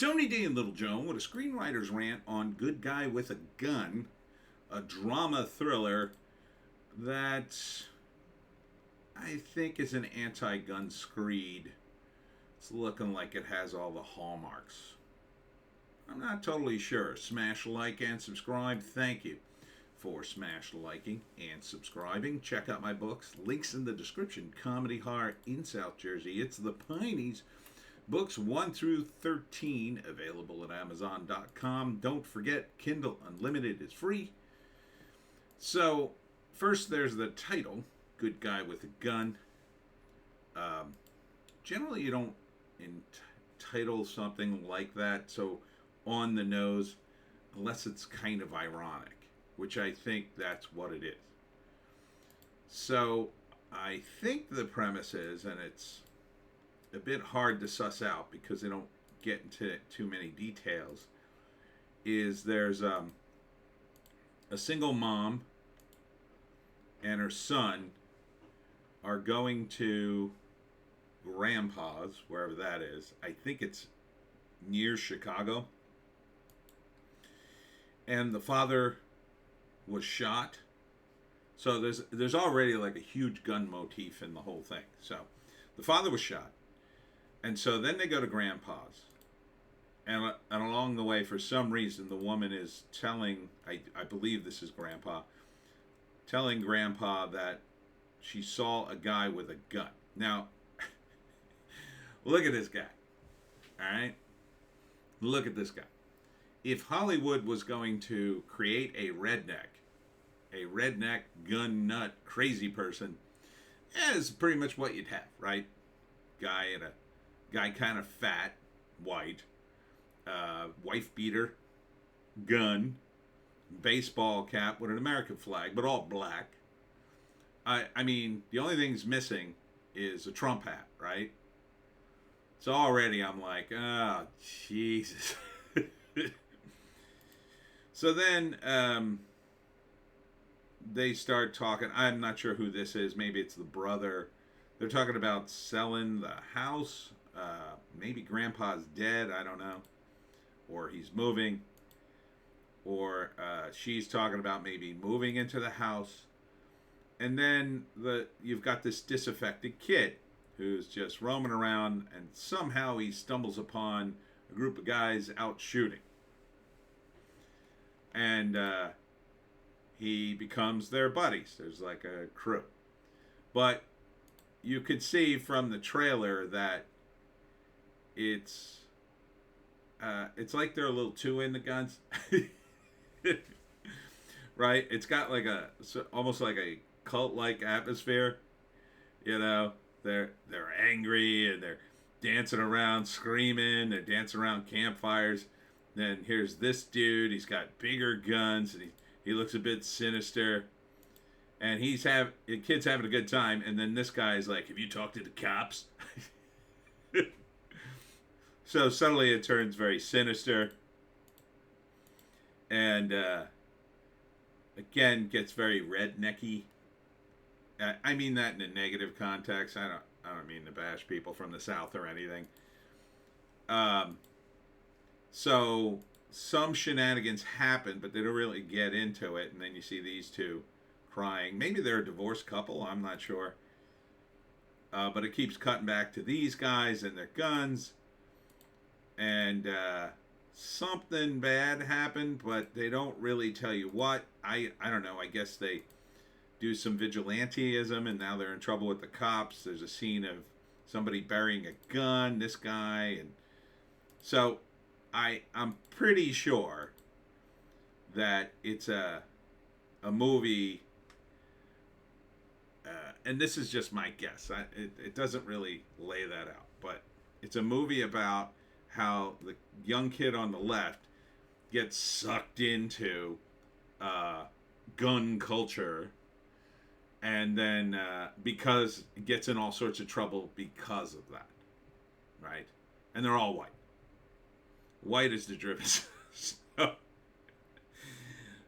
Tony D and Little Joan with a screenwriter's rant on Good Guy with a Gun, a drama thriller that I think is an anti-gun screed. It's looking like it has all the hallmarks. I'm not totally sure. Smash like and subscribe. Thank you for smash liking and subscribing. Check out my books. Links in the description. Comedy Horror in South Jersey. It's the Pineys. Books 1 through 13 available at Amazon.com. Don't forget, Kindle Unlimited is free. So, first there's the title, Good Guy with a Gun. Generally, you don't entitle something like that so on the nose unless it's kind of ironic, which I think that's what it is. So, I think the premise is, and it's a bit hard to suss out because they don't get into too many details, is there's a single mom and her son are going to grandpa's, wherever that is. I think it's near Chicago. And the father was shot. So there's already like a huge gun motif in the whole thing. So the father was shot. And so then they go to grandpa's. And along the way, for some reason, the woman is telling, I believe this is grandpa, telling grandpa that she saw a guy with a gun. Now, look at this guy. All right? Look at this guy. If Hollywood was going to create a redneck, gun nut, crazy person, is pretty much what you'd have, right? Guy kind of fat, white, wife beater, gun, baseball cap with an American flag, but all black. I mean, the only thing's missing is a Trump hat, right? So already I'm like, oh, Jesus. So then they start talking. I'm not sure who this is. Maybe it's the brother. They're talking about selling the house. Maybe grandpa's dead. I don't know. Or he's moving. Or she's talking about maybe moving into the house. And then you've got this disaffected kid who's just roaming around, and somehow he stumbles upon a group of guys out shooting. And he becomes their buddies. There's like a crew. But you could see from the trailer that it's like they're a little too into guns. Right? It's got like almost like a cult-like atmosphere. You know, they're angry and they're dancing around, screaming. They're dancing around campfires. Then here's this dude. He's got bigger guns and he looks a bit sinister. And the kid's having a good time. And then this guy's like, "Have you talked to the cops?" So suddenly it turns very sinister. And again, gets very rednecky. I mean that in a negative context. I don't mean to bash people from the South or anything. So some shenanigans happen, but they don't really get into it. And then you see these two crying. Maybe they're a divorced couple. I'm not sure. But it keeps cutting back to these guys and their guns. And something bad happened, but they don't really tell you what. I don't know. I guess they do some vigilanteism, and now they're in trouble with the cops. There's a scene of somebody burying a gun, this guy. And so I'm pretty sure that it's a movie, and this is just my guess. It doesn't really lay that out, but it's a movie about how the young kid on the left gets sucked into gun culture, and then because it gets in all sorts of trouble because of that, right? And they're all white. White is the driven.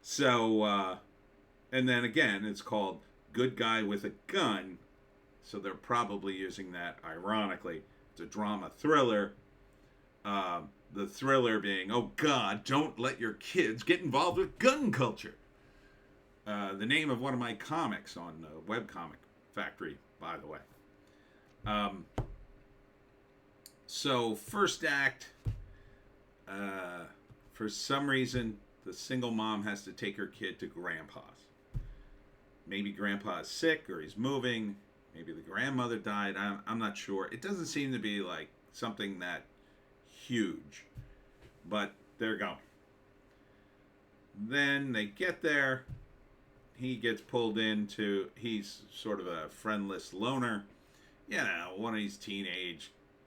So, and then again, it's called Good Guy with a Gun, so they're probably using that ironically. It's a drama thriller. The thriller being, oh God, don't let your kids get involved with gun culture. The name of one of my comics on Webcomic Factory, by the way. So, first act, for some reason, the single mom has to take her kid to grandpa's. Maybe grandpa is sick or he's moving. Maybe the grandmother died. I'm not sure. It doesn't seem to be like something that huge. But they're going. Then they get there. He gets pulled into, he's sort of a friendless loner. You know, one of these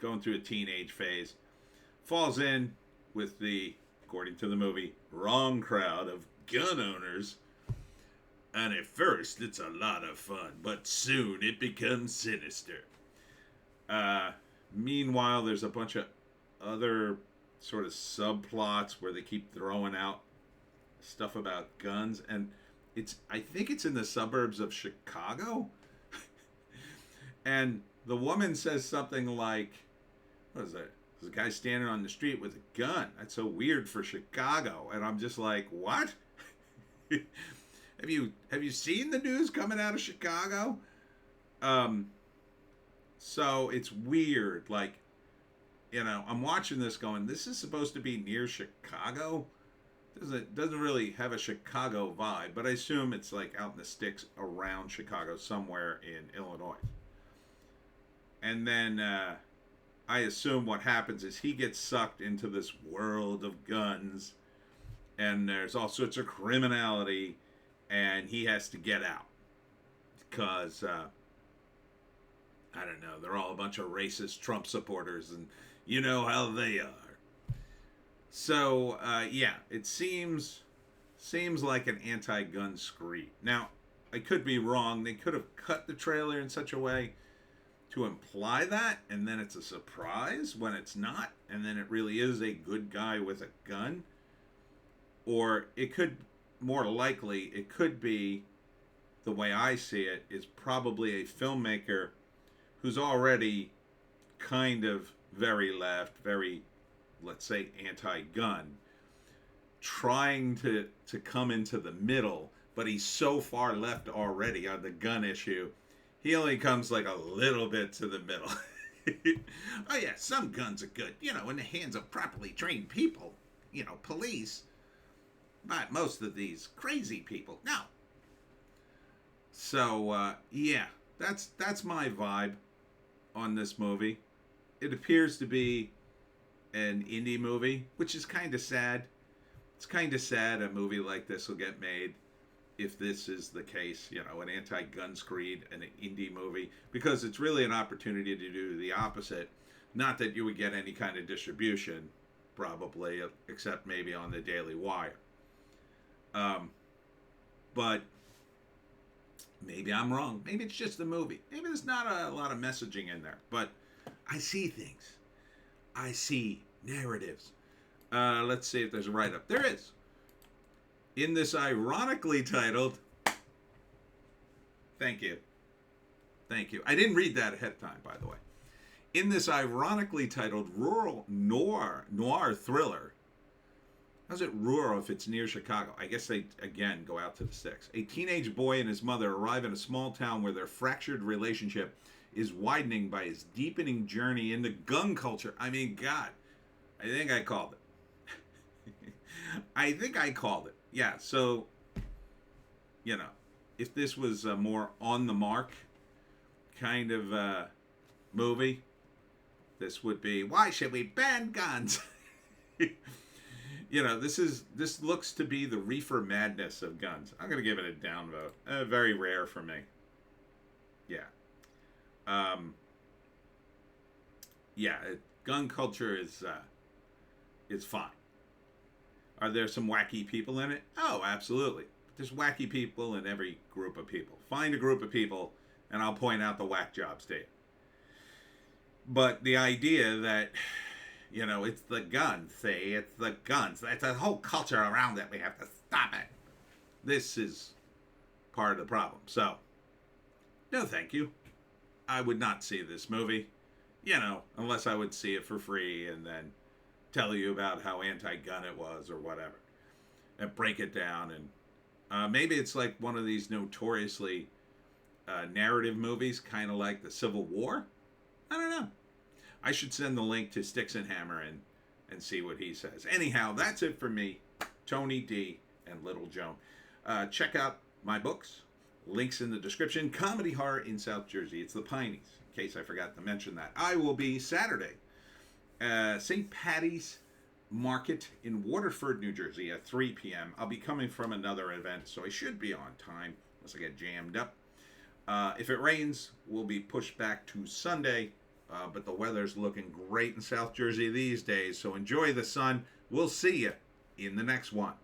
going through a teenage phase. Falls in with the, according to the movie, wrong crowd of gun owners. And at first, it's a lot of fun, but soon it becomes sinister. Meanwhile, there's a bunch of other sort of subplots where they keep throwing out stuff about guns, and I think it's in the suburbs of Chicago. And the woman says something like, what is that? There's a guy standing on the street with a gun. That's so weird for Chicago. And I'm just like, what? Have you seen the news coming out of Chicago? So it's weird. Like, you know, I'm watching this going, this is supposed to be near Chicago. Doesn't really have a Chicago vibe, but I assume it's like out in the sticks around Chicago, somewhere in Illinois. And then I assume what happens is he gets sucked into this world of guns, and there's all sorts of criminality, and he has to get out because I don't know, they're all a bunch of racist Trump supporters, and you know how they are. So, yeah, it seems like an anti-gun screed. Now, I could be wrong. They could have cut the trailer in such a way to imply that, and then it's a surprise when it's not, and then it really is a good guy with a gun. Or it could, more likely, it could be, the way I see it, is probably a filmmaker who's already kind of very left, very, let's say, anti-gun, trying to come into the middle, but he's so far left already on the gun issue, he only comes like a little bit to the middle. Oh yeah, some guns are good, you know, in the hands of properly trained people, you know, police, but most of these crazy people, no. So, yeah, that's my vibe on this movie. It appears to be an indie movie, which is kind of sad. It's kind of sad a movie like this will get made if this is the case, you know, an anti-gun screed and an indie movie, because it's really an opportunity to do the opposite. Not that you would get any kind of distribution, probably, except maybe on the Daily Wire. But maybe I'm wrong. Maybe it's just a movie. Maybe there's not a lot of messaging in there. But I see things. I see narratives. Let's see if there's a write-up. There is. In this ironically titled... Thank you. I didn't read that ahead of time, by the way. In this ironically titled rural noir thriller... How's it rural if it's near Chicago? I guess they, again, go out to the sticks. A teenage boy and his mother arrive in a small town where their fractured relationship is widening by his deepening journey into gun culture. I mean, God, I think I called it. Yeah, so, you know, if this was a more on the mark kind of movie, this would be, why should we ban guns? You know, this looks to be the reefer madness of guns. I'm going to give it a downvote. Very rare for me. Yeah. Gun culture is fine. Are there some wacky people in it? Oh, absolutely. There's wacky people in every group of people. Find a group of people, and I'll point out the whack jobs to you. But the idea that, you know, it's the guns, see? It's the guns. It's a whole culture around it. We have to stop it. This is part of the problem. So, no thank you. I would not see this movie, you know, unless I would see it for free and then tell you about how anti-gun it was or whatever, and break it down. And maybe it's like one of these notoriously narrative movies, kind of like the Civil War. I don't know. I should send the link to Sticks and Hammer and see what he says. Anyhow, that's it for me, Tony D and Little Joan. Check out my books. Links in the description. Comedy Horror in South Jersey. It's the Pineys, in case I forgot to mention that. I will be Saturday, St. Patty's Market in Waterford, New Jersey at 3 p.m. I'll be coming from another event, so I should be on time unless I get jammed up. If it rains, we'll be pushed back to Sunday, but the weather's looking great in South Jersey these days, so enjoy the sun. We'll see you in the next one.